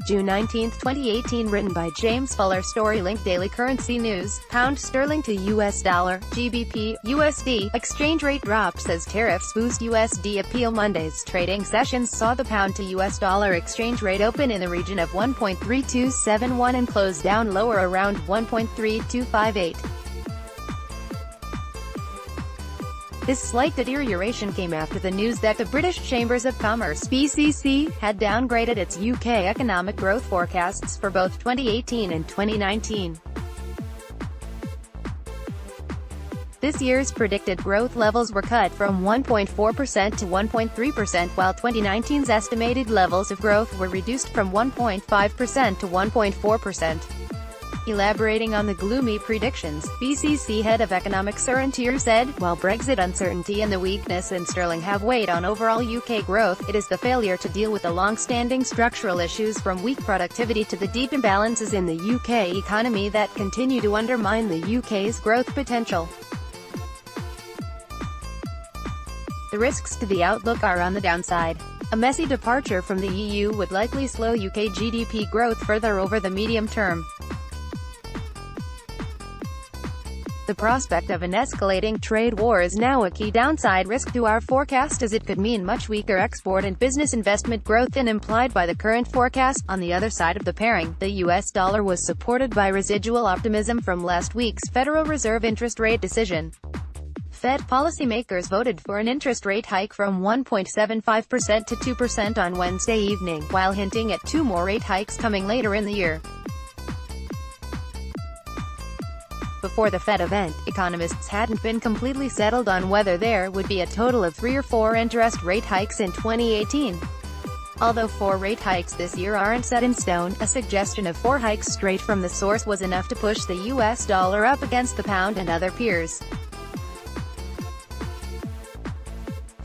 June 19, 2018. Written by James Fuller. Story link. Daily currency news. Pound sterling to US dollar, GBP, USD. Exchange rate drops as tariffs boost USD appeal. Monday's trading sessions saw the pound to US dollar exchange rate open in the region of 1.3271 and close down lower around 1.3258. This slight deterioration came after the news that the British Chambers of Commerce (BCC) had downgraded its UK economic growth forecasts for both 2018 and 2019. This year's predicted growth levels were cut from 1.4% to 1.3%, while 2019's estimated levels of growth were reduced from 1.5% to 1.4%. Elaborating on the gloomy predictions, BCC head of economics Søren Tier said, "While Brexit uncertainty and the weakness in sterling have weighed on overall UK growth, it is the failure to deal with the long-standing structural issues from weak productivity to the deep imbalances in the UK economy that continue to undermine the UK's growth potential. The risks to the outlook are on the downside. A messy departure from the EU would likely slow UK GDP growth further over the medium term. The prospect of an escalating trade war is now a key downside risk to our forecast, as it could mean much weaker export and business investment growth than implied by the current forecast." On the other side of the pairing, the US dollar was supported by residual optimism from last week's Federal Reserve interest rate decision. Fed policymakers voted for an interest rate hike from 1.75% to 2% on Wednesday evening, while hinting at 2 more rate hikes coming later in the year. Before the Fed event, economists hadn't been completely settled on whether there would be a total of 3 or 4 interest rate hikes in 2018. Although 4 rate hikes this year aren't set in stone, a suggestion of 4 hikes straight from the source was enough to push the US dollar up against the pound and other peers.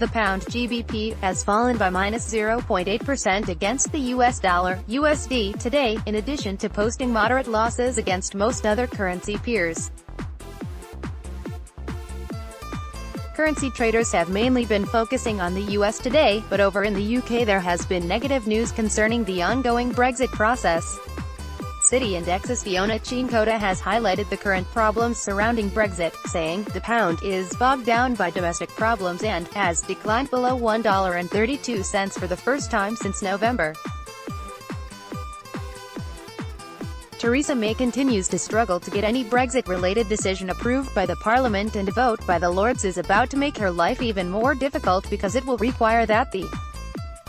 The pound GBP has fallen by -0.8% against the US dollar, USD, today, in addition to posting moderate losses against most other currency peers. Currency traders have mainly been focusing on the US today, but over in the UK there has been negative news concerning the ongoing Brexit process. City Index's Fiona Chinkota has highlighted the current problems surrounding Brexit, saying, "The pound is bogged down by domestic problems and has declined below $1.32 for the first time since November." Theresa May continues to struggle to get any Brexit-related decision approved by the Parliament, and a vote by the Lords is about to make her life even more difficult because it will require that the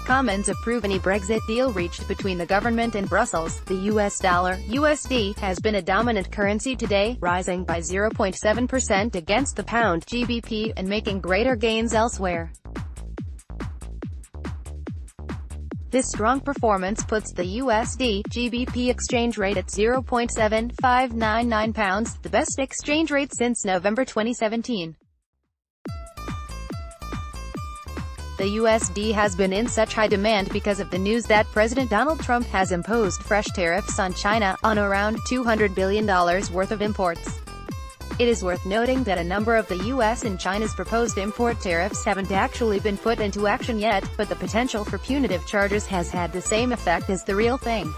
Commons approve any Brexit deal reached between the government and Brussels. The US dollar, USD, has been a dominant currency today, rising by 0.7% against the pound GBP, and making greater gains elsewhere. This strong performance puts the USD GBP exchange rate at 0.7599 pounds, the best exchange rate since November 2017. The USD has been in such high demand because of the news that President Donald Trump has imposed fresh tariffs on China, on around $200 billion worth of imports. It is worth noting that a number of the US and China's proposed import tariffs haven't actually been put into action yet, but the potential for punitive charges has had the same effect as the real thing.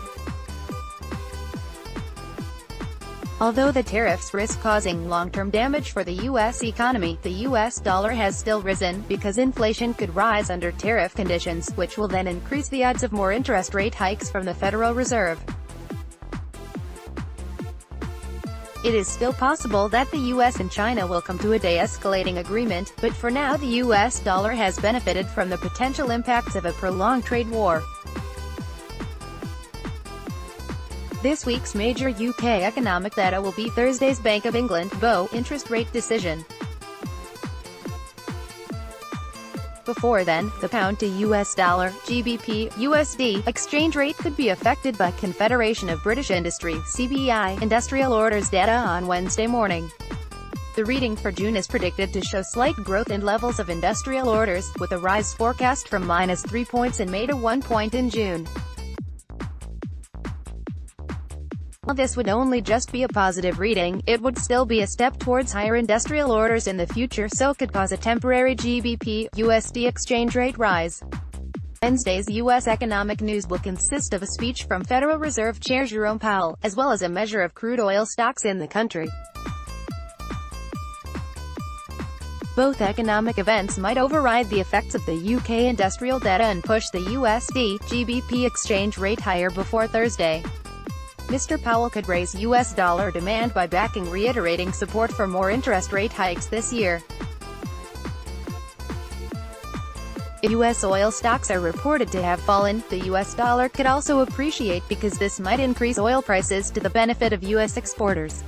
Although the tariffs risk causing long-term damage for the U.S. economy, the U.S. dollar has still risen, because inflation could rise under tariff conditions, which will then increase the odds of more interest rate hikes from the Federal Reserve. It is still possible that the U.S. and China will come to a de-escalating agreement, but for now the U.S. dollar has benefited from the potential impacts of a prolonged trade war. This week's major UK economic data will be Thursday's Bank of England (BoE) interest rate decision. Before then, the pound to US dollar, GBP, USD, exchange rate could be affected by Confederation of British Industry (CBI) industrial orders data on Wednesday morning. The reading for June is predicted to show slight growth in levels of industrial orders, with a rise forecast from -3 points in May to 1 point in June. While this would only just be a positive reading, it would still be a step towards higher industrial orders in the future, so could cause a temporary GBP/USD exchange rate rise. Wednesday's U.S. economic news will consist of a speech from Federal Reserve Chair Jerome Powell, as well as a measure of crude oil stocks in the country. Both economic events might override the effects of the UK industrial data and push the USD GBP exchange rate higher before Thursday. Mr. Powell could raise U.S. dollar demand by reiterating support for more interest rate hikes this year. If U.S. oil stocks are reported to have fallen, the U.S. dollar could also appreciate because this might increase oil prices to the benefit of U.S. exporters.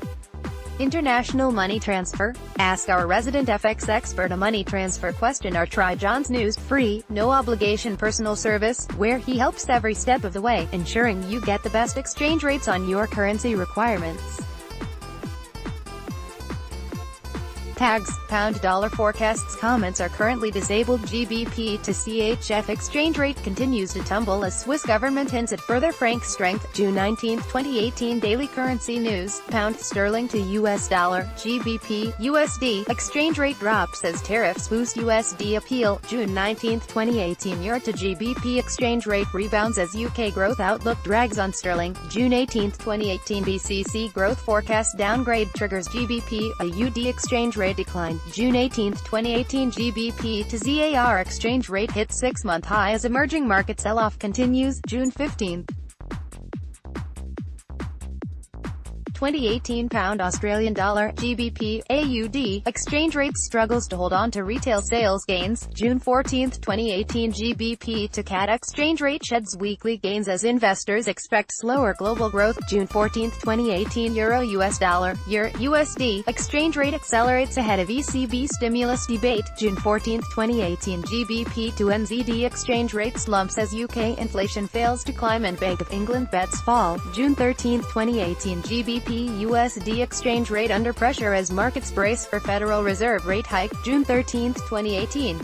International money transfer? Ask our resident FX expert a money transfer question or try John's News free, no-obligation personal service, where he helps every step of the way, ensuring you get the best exchange rates on your currency requirements. Tags, pound-dollar forecasts comments are currently disabled. GBP to CHF exchange rate continues to tumble as Swiss government hints at further franc strength. June 19, 2018 Daily Currency News. Pound sterling to US dollar, GBP, USD, exchange rate drops as tariffs boost USD appeal. June 19, 2018 Euro to GBP exchange rate rebounds as UK growth outlook drags on sterling. June 18, 2018 BCC growth forecast downgrade triggers GBP, a UD exchange rate decline. June 18, 2018 GBP to ZAR exchange rate hits 6-month high as emerging market sell-off continues. June 15, 2018 Pound Australian Dollar, GBP, AUD, exchange rate struggles to hold on to retail sales gains. June 14, 2018 GBP to CAD exchange rate sheds weekly gains as investors expect slower global growth. June 14, 2018 Euro US Dollar, USD, exchange rate accelerates ahead of ECB stimulus debate. June 14, 2018 GBP to NZD exchange rate slumps as UK inflation fails to climb and Bank of England bets fall. June 13, 2018 GBP USD exchange rate under pressure as markets brace for Federal Reserve rate hike. June 13, 2018.